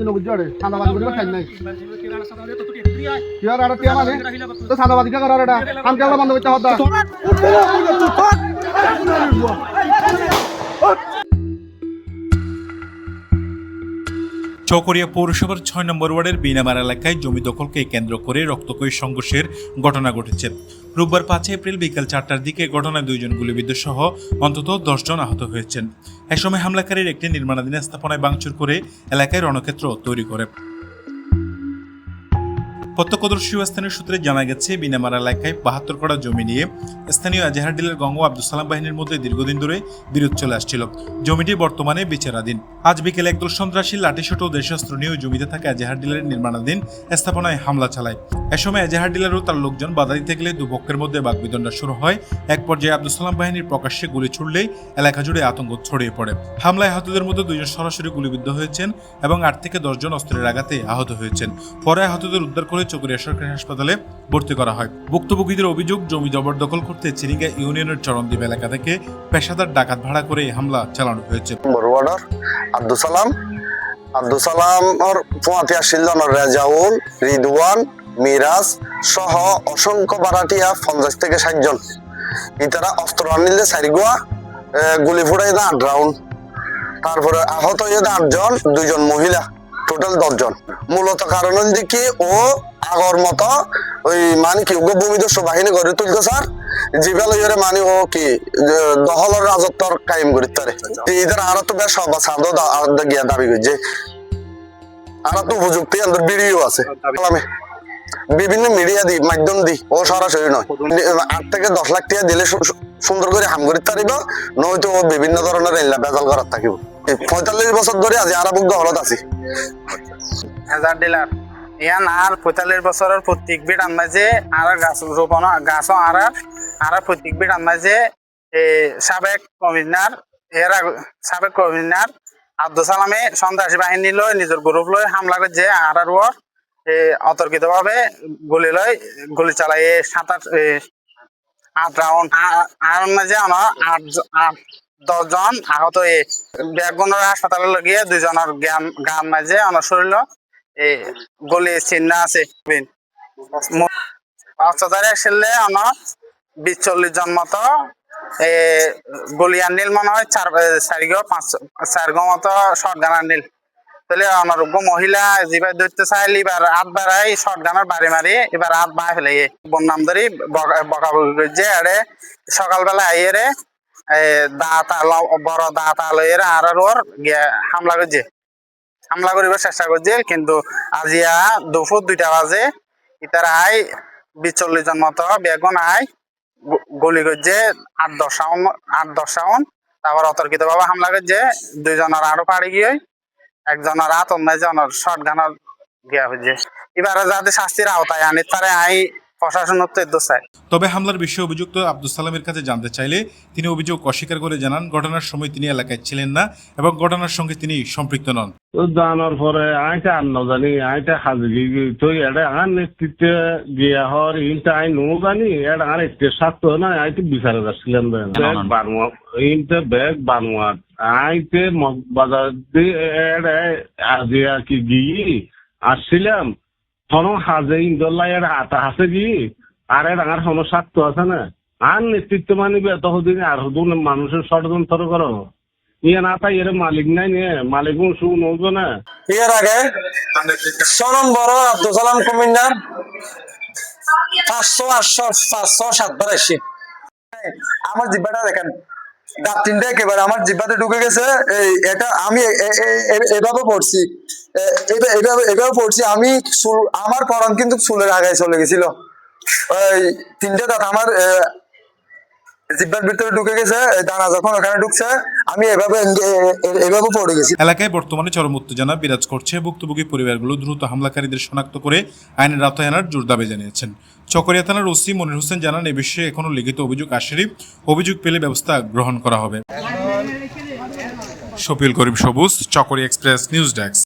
দিন বুঝছে সাদাবাজি করে খাই নাই ইয়ার আর টিয়া মানে তো সাদাবাজি কা করার এটা আম কেবল বন্ধ করতে হতা চকরিয়া পৌরসভার ৬ নম্বর ওয়ার্ডের বিনামার এলাকায় জমি দখলকে কেন্দ্র করে রক্তক্ষয়ী সংঘর্ষের ঘটনা ঘটেছে। রোববার ৫ এপ্রিল বিকেল ৪টার দিকে ঘটনায় ২ জন গুলিবিদ্ধ সহ অন্তত ১০ জন আহত হয়েছেন। এসময় হামলাকারীর একটি নির্মাণাধীন স্থাপনায় ভাঙচুর করে এলাকায় রণক্ষেত্র তৈরি করে। প্রত্যক্ষদর্শী ও স্থানীয় সূত্রে জানা গেছে, বিনামার এলাকায় ৭২ কাঠা জমি নিয়ে স্থানীয় এজাহার ডিলার গঙ্গ আব্দুল সালাম বাহিনীর মধ্যে দীর্ঘদিন ধরে বিরোধ চলে আসছিল। জমিটি বর্তমানে বিচারাধীন। আজ বিকেলে একদল সন্ত্রাসী লাঠিসোঁট ও দেশাস্ত্র নিয়ে জমিতে থাকা এজাহার ডিলারের নির্মাণাধীন স্থাপনায় হামলা চালায়। এ সময় এজাহার ডিলার ও তার লোকজন বাধা দিতে গেলে দুপক্ষের মধ্যে বাগবিতণ্ডা শুরু হয়। এক পর্যায়ে আব্দুল সালাম বাহিনীর প্রকাশ্যে গুলি ছুড়লেই এলাকা জুড়ে আতঙ্ক ছড়িয়ে পড়ে। হামলায় আহতদের মধ্যে ২ জন সরাসরি গুলিবিদ্ধ হয়েছেন এবং ৮ থেকে ১০ জন অস্ত্রের আঘাতে আহত হয়েছেন। পরে আহতদের উদ্ধার করে চকরিয়া সরকারি হাসপাতালে ভর্তি করা হয়। ভুক্তভোগীদের অভিযোগ, জমি জবরদখল করতে চিরিঙ্গা ইউনিয়নের চরণদ্বীপ এলাকা থেকে পেশাদার ডাকাত ভাড়া করে হামলা চালানো হয়েছে। আব্দুল সালাম ওর পোয়াতে আসছিল রেজাউল, রিদওয়ান, মিরাজ সহ অসংখ্য ভাড়াটিয়া ৫০ থেকে ৬০ জন। ইতারা অস্ত্র আনিলে ৪ গোয়া, গুলি ফুটাই ৮ রাউন্ড। তারপরে আহত হয়ে ৮ জন, ২ জন মহিলা, টোটাল ১০ জন। মূলত কারণ হচ্ছে কি, ও আগর মতো ওই মানে কি ভূমিদস্যু বাহিনী গড়ে তুলতে স্যার, জিবালয়ের মানে ও কি দখলের রাজত্বর কায়েম করতে পারে। এদের আরো তো বেশ সাধু গিয়া দাবি করছে, আর তো উপযুক্তি ভিডিও আছে বিভিন্ন মিডিয়া দি মাধ্যম দি, ও সরাসরি নয়। ৮ থেকে ১০ লাখ টাকা দিলে সুন্দর করে হাম করিতে পারিব, নয়তো ও বিভিন্ন ধরনের বেজাল করার থাকিব। ৪৫ বছর ধরে আজি আরাবুক দখলত আছি। হাজার ডিলার ইয়ান আর ৪৫ বছরের প্রত্যেক বিট আন্দাজে আর গাছ রোপণ গাছও আর প্রত্যেক বিট আন্দাজে সাবেক কমিশনার আব্দুল সালামে সন্ত্রাসী বাহিনী লয় নিজের গ্রুপ লয় হামলা করছে। আর অতর্কিত ভাবে গুলি চালাই ৮ রাউন্ড আর মাঝে ১০ জন আহত। ব্যাগগুনের হাসপাতালে লগিয়ে ২ জনের গান মাঝে আমার শরীর গলি চিহ্ন আছে। অস্ত্রধারী আসলে ২০-৪০ জন মতো গলি আনিল মনে হয় ৪ গো মতো শর্ট গান আনিল। তাহলে অনারোগ্য মহিলা যেবার ধরতে চাইলে এবার হাত বাড়াই শর্ট গানের বাড়ি মারি এবার হাত বাড়াই ফেলে বন্যাম ধরি বকাবকি করছে। আরে সকালবেলা আইয়ে বড় দাঁত আলোয়ের আর ওর হামলা করিবার চেষ্টা করছে, কিন্তু আজিয়া দুপুর ২টা বাজে ইতার আই ২০-৪০ জন মতো বেগুন আই গুলি করছে ৮-১০ রাউন্ড। তারপর অতর্কিত ভাবে হামলা করছে। ২ জনের আরো পাড়ি গিয়ে একজনের রাত অন্যজনের শর্ট গানের গিয়া হয়েছে। এবারে যাতে শাস্তির আওতায় আনি তারে আই প্রশাসন চায়। তবে হামলার বিষয়ে অভিযুক্ত আব্দুল সালামের কাছে জানতে চাইলে তিনি অভিযোগ অস্বীকার করে জানান, ঘটনার সময় তিনি এলাকায় ছিলেন না এবং ঘটনার সঙ্গে তিনি সম্পৃক্ত নন। জানার পরে আইটা আর না জানি আইটা হাজরি তো এটা আর নেতৃত্বে গিয়া হর ইনটা আই নো জানি এটা আর একটু স্বার্থ না আইতে বিচারে যাচ্ছিলেন বানুয়া ইনটা ব্যাগ বানুয়া আইতে বাজার দিয়ে আজিয়া কি গিয়ে আসছিলাম তখন হাজে ইন্দোল্লা এর আটা হাসে গিয়ে আর ডাঙার কোনো স্বার্থ আছে না আর নেতৃত্ব মানিবে এতদিন আর মানুষের ষড়যন্ত্র করো ইয়ে না তাই এর মালিক নাই নিয়ে মালিক শু নৌজো না। এর আগে সরম বড় আব্দুল সালাম কমিন্দার ৫০০-৭ বার আসি। আমার জিব্বাটা দেখেন দাঁত ৩টা একেবারে আমার জিব্বাতে ঢুকে গেছে। এটা আমি এভাবে পড়ছি, এভাবে পড়ছি আমি, আমার পরন কিন্তু চুলের আগায় চলে গেছিল। ওই ৩টা দাঁত আমার জিব্বার ভিতরে ঢুকে গেছে, দানা যখন ওখানে ঢুকছে আমি এভাবে পড়ে গেছি। এলাকায় বর্তমানে চরম উত্তেজনা বিরাজ করছে। ভুক্তভোগী পরিবারগুলো দ্রুত হামলাকারীদের শনাক্ত করে আইনের আওতায় আনার জোর দাবি জানিয়েছেন। চকরিয়া থানার ওসি মনির হোসেন জানান, এ বিষয়ে এখনো লিখিত অভিযোগ আসেনি, অভিযোগ পেলে ব্যবস্থা গ্রহণ করা হবে। শফিউল করিম সবুজ, চকরিয়া এক্সপ্রেস নিউজ ডেস্ক।